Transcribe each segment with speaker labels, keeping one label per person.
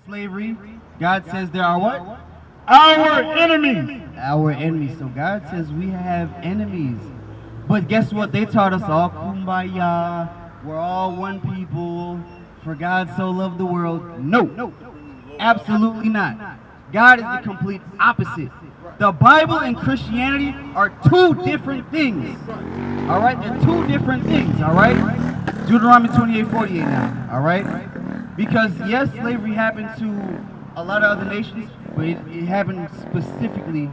Speaker 1: slavery, God says there are what?
Speaker 2: Our enemies.
Speaker 1: Our enemies. So God says we have enemies. But guess what? They taught us all kumbaya. We're all one people. For God so loved the world. No. Absolutely not. God is the complete opposite. The Bible and Christianity are two different things. All right? They're two different things. All right? Deuteronomy 28:48 now. All right? Because yes, slavery happened to a lot of other nations, but it happened specifically.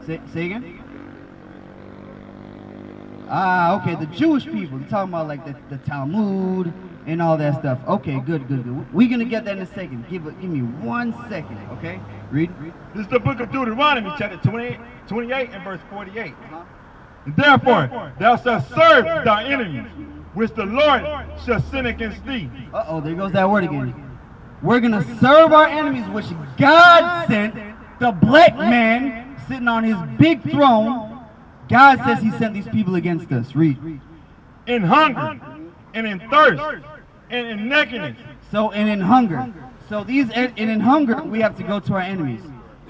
Speaker 1: Say again? Okay, the Jewish people. You're talking about like the Talmud and all that stuff. Okay, good. We're going to get that in a second. Give me 1 second, okay? Read.
Speaker 2: This is the book of Deuteronomy, chapter 28 and verse 48. Therefore, thou shalt serve thy enemies, which the Lord shall send against thee.
Speaker 1: Uh-oh, there goes that word again. We're going to serve our enemies, which God sent, the black man sitting on his big throne. God says he sent these people against us. Read.
Speaker 2: In hunger, and in thirst, and in nakedness.
Speaker 1: So, and in hunger. So these, and in hunger, we have to go to our enemies.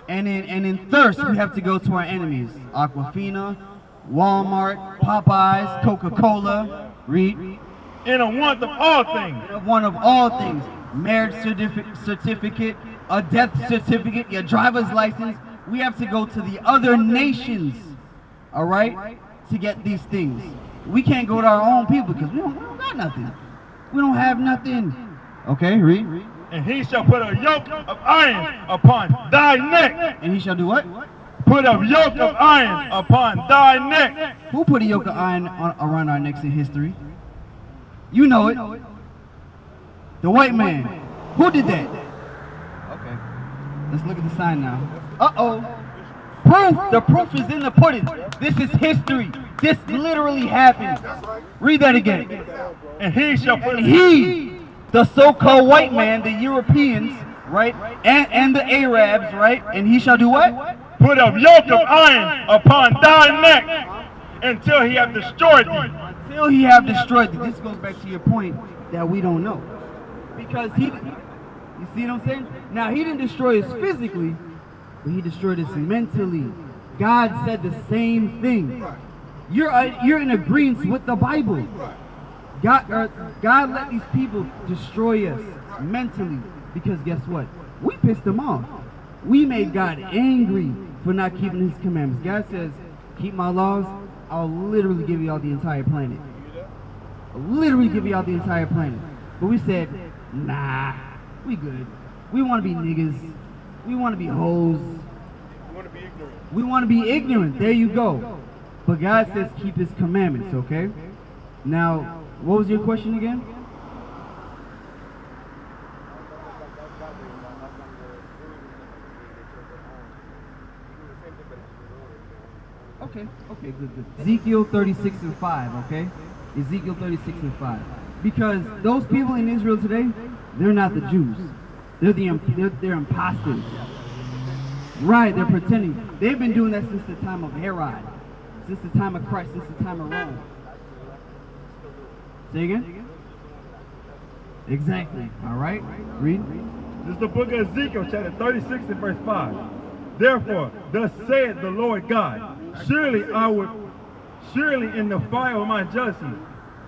Speaker 1: And in thirst, we have to go to our enemies. Aquafina, Walmart, Popeyes, Coca-Cola. Read.
Speaker 2: In a want of all things.
Speaker 1: One of all things. Marriage certificate, a death certificate, your driver's license. We have to go to the other nations, all right, to get these things. We can't go to our own people because we don't got nothing. We don't have nothing. Okay, read.
Speaker 2: And he shall put a yoke of iron upon thy neck.
Speaker 1: And he shall do what?
Speaker 2: Put a yoke of iron upon thy neck.
Speaker 1: Who put a yoke of iron around our necks in history? You know it. The white man. Who did that? Okay. Let's look at the sign now. Uh-oh. Proof. The proof is in the pudding. This is history. This literally happened. Read that again.
Speaker 2: And he shall put
Speaker 1: the so-called white man, the Europeans, right, and the Arabs, right, and he shall do what?
Speaker 2: Put a yoke of iron upon thy neck until he have destroyed thee.
Speaker 1: Until he have destroyed thee. This goes back to your point that we don't know. Because you see what I'm saying? Now, he didn't destroy us physically, but he destroyed us mentally. God said the same thing. You're in agreement with the Bible. God let these people destroy us mentally because guess what? We pissed them off. We made God angry for not keeping his commandments. God says, keep my laws, I'll literally give you all the entire planet. I'll literally give you all the entire planet. But we said, nah, we good. We want to be niggas. We want to be hoes.
Speaker 2: We want to be ignorant.
Speaker 1: We want to be ignorant. There you go. But God says keep his commandments, okay? Now, what was your question again? Okay, good. Ezekiel 36 and 5, okay? Ezekiel 36 and 5. Because those people in Israel today, they're not the Jews. They're imposters. Right, they're pretending. They've been doing that since the time of Herod, since the time of Christ, since the time of Rome. Say again? Exactly. All right, read.
Speaker 2: This is the book of Ezekiel, chapter 36 and verse 5. Therefore, thus saith the Lord God, surely in the fire of my judgment,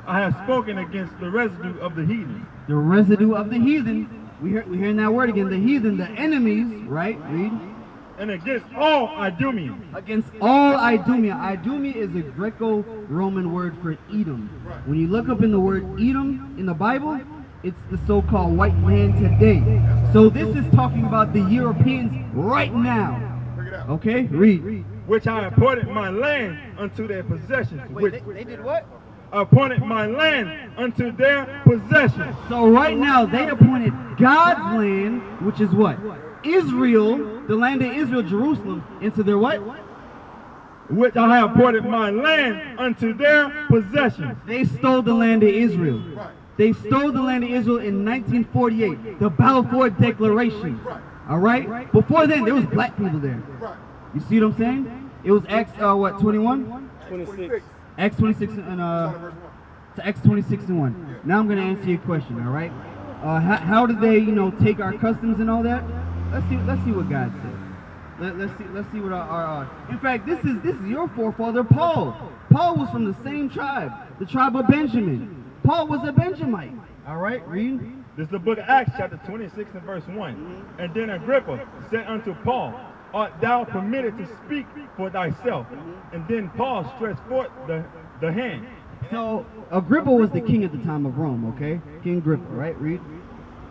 Speaker 2: I have spoken against the residue of the heathen.
Speaker 1: The residue of the heathen. We're hearing that word again. The heathen, the enemies, right? Read.
Speaker 2: And against all Idumea.
Speaker 1: Against all Idumea. Idumea is a Greco-Roman word for Edom. When you look up in the word Edom in the Bible, it's the so-called white man today. So this is talking about the Europeans right now. Okay, read.
Speaker 2: Which I appointed my land unto their possessions.
Speaker 1: Wait, they did what?
Speaker 2: Appointed my land unto their possession.
Speaker 1: So right now they appointed God's land, which is what? Israel, the land of Israel, Jerusalem, into their what?
Speaker 2: Which I have appointed my land unto their possession.
Speaker 1: They stole the land of Israel. They stole the land of Israel in 1948, the Balfour Declaration. All right? Before then, there was black people there. You see what I'm saying? It was Acts, 21?
Speaker 2: 26.
Speaker 1: Acts 26 and to Acts 26:1. Now I'm going to answer your question, all right? How did they, take our customs and all that? Let's see what God said. Let's see what our in fact, this is your forefather Paul. Paul was from the same tribe, the tribe of Benjamin. Paul was a Benjamite. All right, read.
Speaker 2: This is the book of Acts, chapter 26 and verse 1. And then Agrippa said unto Paul, art thou permitted to speak for thyself? And then Paul stretched forth the hand.
Speaker 1: So Agrippa was the king at the time of Rome, okay? King Agrippa, right? Read.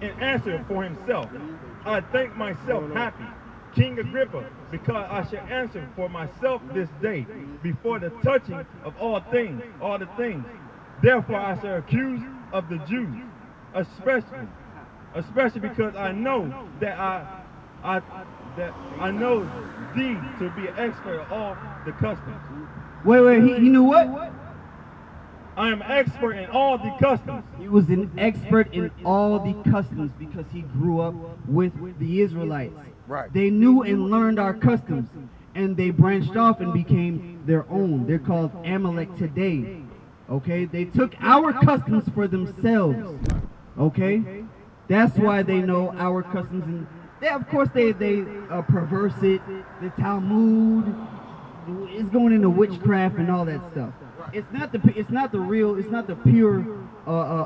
Speaker 2: And answered for himself, I think myself happy, King Agrippa, because I shall answer for myself this day before the touching of all the things. Therefore I shall accuse of the Jews, especially because I know that I know thee to be an expert of all the customs.
Speaker 1: Wait, he knew what?
Speaker 2: I am expert in all the customs.
Speaker 1: He was an expert in all the customs because he grew up with the Israelites.
Speaker 3: Right.
Speaker 1: They knew and learned our customs, and they branched off and became their own. They're called Amalek today. Okay? They took our customs for themselves. Okay? That's why they know our customs, and of course they perverse it. The Talmud is going into witchcraft and all that stuff. It's not the pure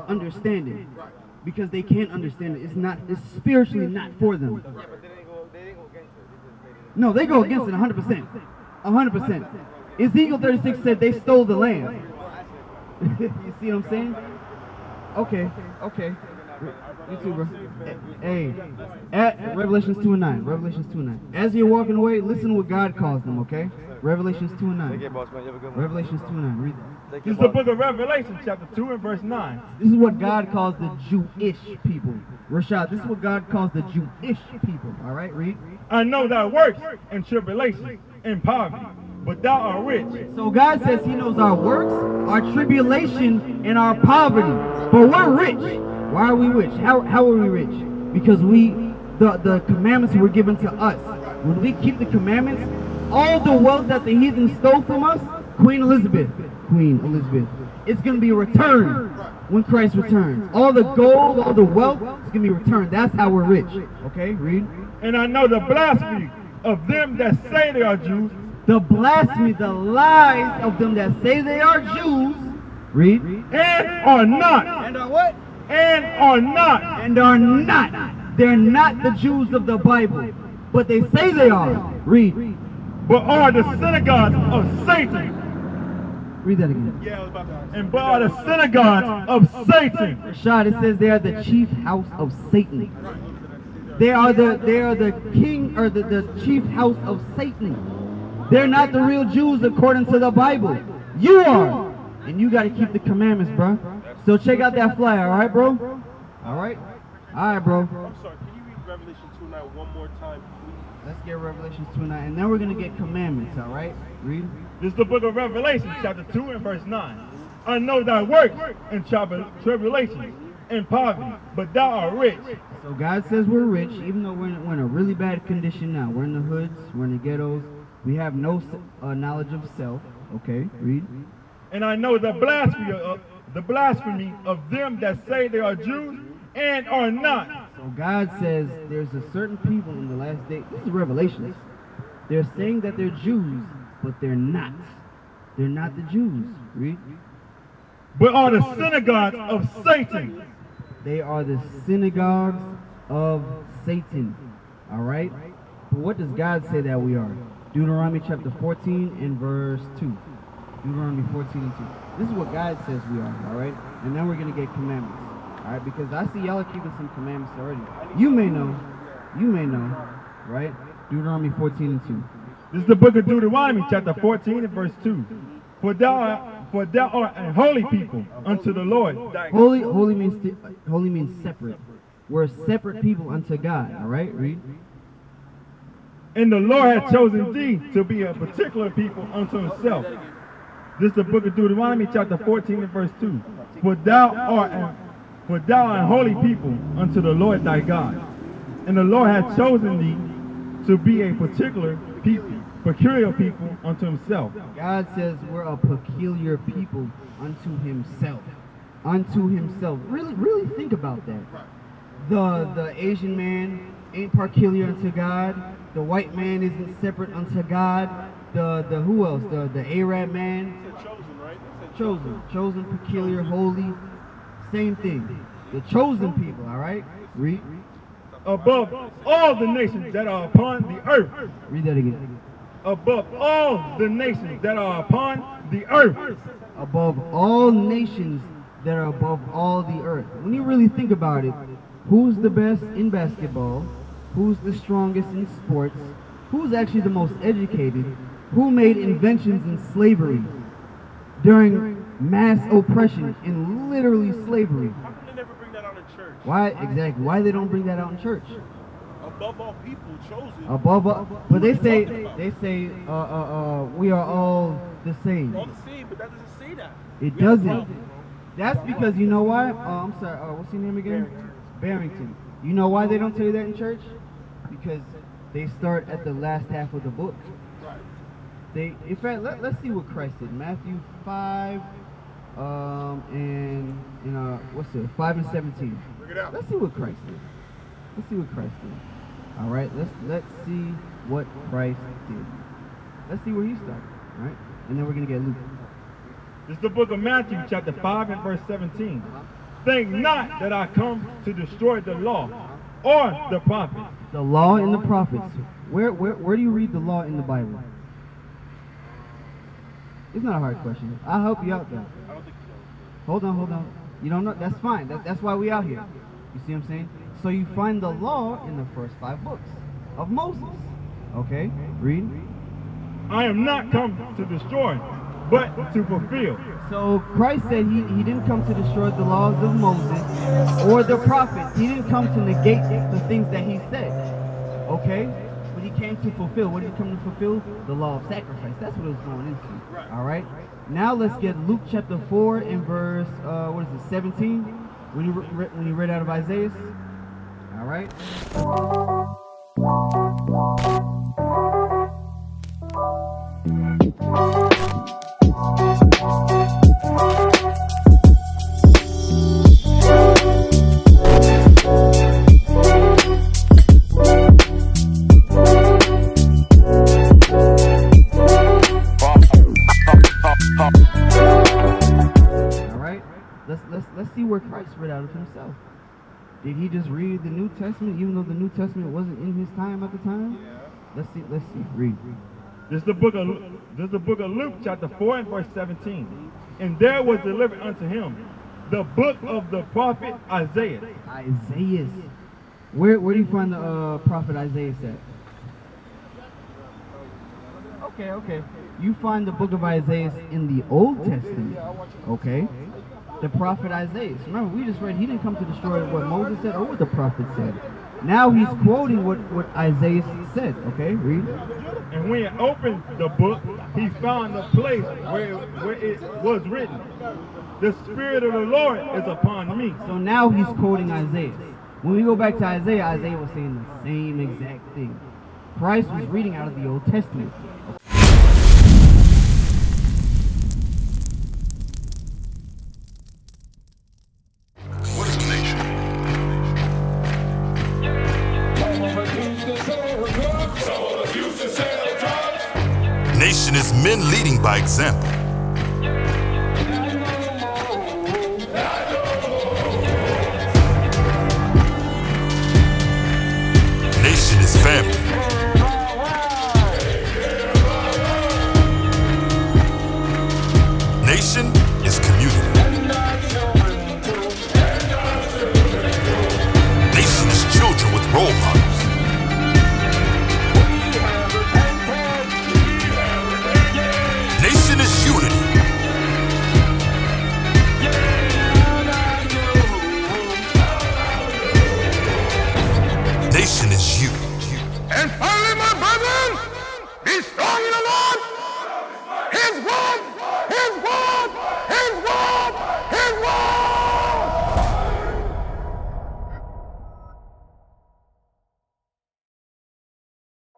Speaker 1: understanding, because they can't understand it. It's spiritually not for them.
Speaker 3: Yeah, but they didn't go against it.
Speaker 1: No, they go against it 100%. 100%. Ezekiel 36 said they stole the land. You see what I'm saying? Okay. You too, bro. Hey, at Revelations 2:9. Revelations 2:9. As you're walking away, listen to what God calls them, okay? Revelations 2:9.
Speaker 3: Take care, boss man. You have a good one.
Speaker 1: Revelations 2:9. Read that.
Speaker 3: Take
Speaker 2: This
Speaker 3: care,
Speaker 2: is the
Speaker 3: boss.
Speaker 2: book of Revelation, chapter 2 and verse 9.
Speaker 1: This is what God calls the Jewish people. Rashad, this is what God calls the Jewish people. All right, read.
Speaker 2: I know thy works and tribulation and poverty, but thou art rich.
Speaker 1: So God says he knows our works, our tribulation, and our poverty. But we're rich. Why are we rich? How are we rich? Because the commandments were given to us. When we keep the commandments, all the wealth that the heathen stole from us, Queen Elizabeth, it's going to be returned when Christ returns. All the gold, all the wealth, it's going to be returned. That's how we're rich. Okay, read.
Speaker 2: And I know the blasphemy of them that say they are Jews,
Speaker 1: The blasphemy, the lies of them that say they are Jews, read.
Speaker 2: and are not.
Speaker 1: And are what?
Speaker 2: And are not.
Speaker 1: And are not. They're not the Jews of the Bible, but they say they are. Read.
Speaker 2: But are the synagogues of Satan.
Speaker 1: Read that again.
Speaker 3: Yeah, I was about to ask.
Speaker 2: And but are the synagogues of Satan.
Speaker 1: Rashad, it says they are the chief house of Satan. They are the king, or the chief house of Satan. They're not the real Jews according to the Bible. You are. And you got to keep the commandments, bro. So check out that flyer, all right, bro? All right? All right, bro.
Speaker 4: I'm sorry, can you read Revelation 2:9 one more time, please?
Speaker 1: Let's get Revelations 2:9, and then we're going to get commandments, all right? Read.
Speaker 2: This is the book of Revelation, chapter 2 and verse 9. I know thy works and tribulation and poverty, but thou art rich.
Speaker 1: So God says we're rich, even though we're in a really bad condition now. We're in the hoods, we're in the ghettos. We have no knowledge of self. Okay, read.
Speaker 2: And I know the blasphemy of them that say they are Jews and are not.
Speaker 1: So God says there's a certain people in the last day. This is Revelations. They're saying that they're Jews, but they're not. They're not the Jews. Read.
Speaker 2: But are the synagogues of Satan.
Speaker 1: They are the synagogues of Satan. All right? But what does God say that we are? Deuteronomy chapter 14 and verse 2. Deuteronomy 14 and 2. This is what God says we are, all right? And then we're going to get commandments, all right? Because I see y'all are keeping some commandments already. You may know, right? Deuteronomy 14 and 2.
Speaker 2: This is the book of Deuteronomy, chapter 14 and verse 2. For thou art a holy people unto the Lord.
Speaker 1: Holy means separate. We're a separate people unto God, all right? Read.
Speaker 2: And the Lord hath chosen thee to be a particular people unto himself. This is the book of Deuteronomy, chapter 14 and verse 2. For thou art a holy people unto the Lord thy God. And the Lord hath chosen thee to be a peculiar people unto himself.
Speaker 1: God says we're a peculiar people unto himself. unto himself. Really think about that. The Asian man ain't peculiar unto God. The white man isn't separate unto God. The who else? The Arab man,
Speaker 4: It said chosen, right? It said
Speaker 1: chosen, peculiar, holy. Same thing. The chosen people. All right. Read
Speaker 2: Above all the nations that are upon the earth.
Speaker 1: that again.
Speaker 2: Above all the nations that are upon the earth.
Speaker 1: Above all nations that are above all the earth. When you really think about it, who's the best in basketball? Who's the strongest in sports? Who's actually the most educated? Who made inventions in slavery during mass oppression and literally slavery?
Speaker 4: How come they never bring that out in church?
Speaker 1: Why exactly? Why they don't bring that out in church?
Speaker 4: Above all people, chosen.
Speaker 1: Above all, but they
Speaker 4: What are you
Speaker 1: say
Speaker 4: talking about?
Speaker 1: we are all the same.
Speaker 4: All the same, but that doesn't say that.
Speaker 1: It
Speaker 4: We have a
Speaker 1: doesn't.
Speaker 4: problem.
Speaker 1: That's because you know why? I'm sorry. What's your name again? Barrington. You know why they don't tell you that in church? Because they start at the last half of the book.
Speaker 4: Right.
Speaker 1: In fact, let's see what Christ did. Matthew 5, and 5 and 17.
Speaker 4: Bring it out.
Speaker 1: Let's see what Christ did. All right. Let's see what Christ did. Let's see where he started. All right, and then we're gonna get Luke.
Speaker 2: This is the book of Matthew, chapter 5 and verse 17. Think not that I come to destroy the law or the prophets.
Speaker 1: The law and the prophets. Where do you read the law in the Bible? It's not a hard question. I'll help you out though.
Speaker 4: I don't think you know.
Speaker 1: Hold on. You don't know? That's fine. That's why we out here. You see what I'm saying? So you find the law in the first 5 books of Moses. Okay, read.
Speaker 2: I am not come to destroy, but to fulfill.
Speaker 1: So Christ said he didn't come to destroy the laws of Moses or the prophets. He didn't come to negate the things that he said. Okay? But he came to fulfill. What did he come to fulfill? The law of sacrifice. That's what it was going into. All right? Now let's get Luke chapter 4 and verse, 17? When you read out of Isaiah? All right? Let's see where Christ read out of himself. Did he just read the New Testament even though the New Testament wasn't in his time at the time? Yeah. Let's see. Read.
Speaker 2: This is the book of Luke, chapter 4 and verse 17. And there was delivered unto him the book of the prophet Isaiah.
Speaker 1: Isaiah. Where do you find the prophet Isaiah at? Okay. You find the book of Isaiah in the Old Testament. Okay. The prophet Isaiah. Remember, we just read he didn't come to destroy what Moses said or what the prophet said. Now he's quoting what Isaiah said. Okay, read.
Speaker 2: And when he opened the book, he found the place where it was written, the Spirit of the Lord is upon me.
Speaker 1: So now he's quoting Isaiah. When we go back to Isaiah, Isaiah was saying the same exact thing. Christ was reading out of the Old Testament.
Speaker 5: Nation is men leading by example.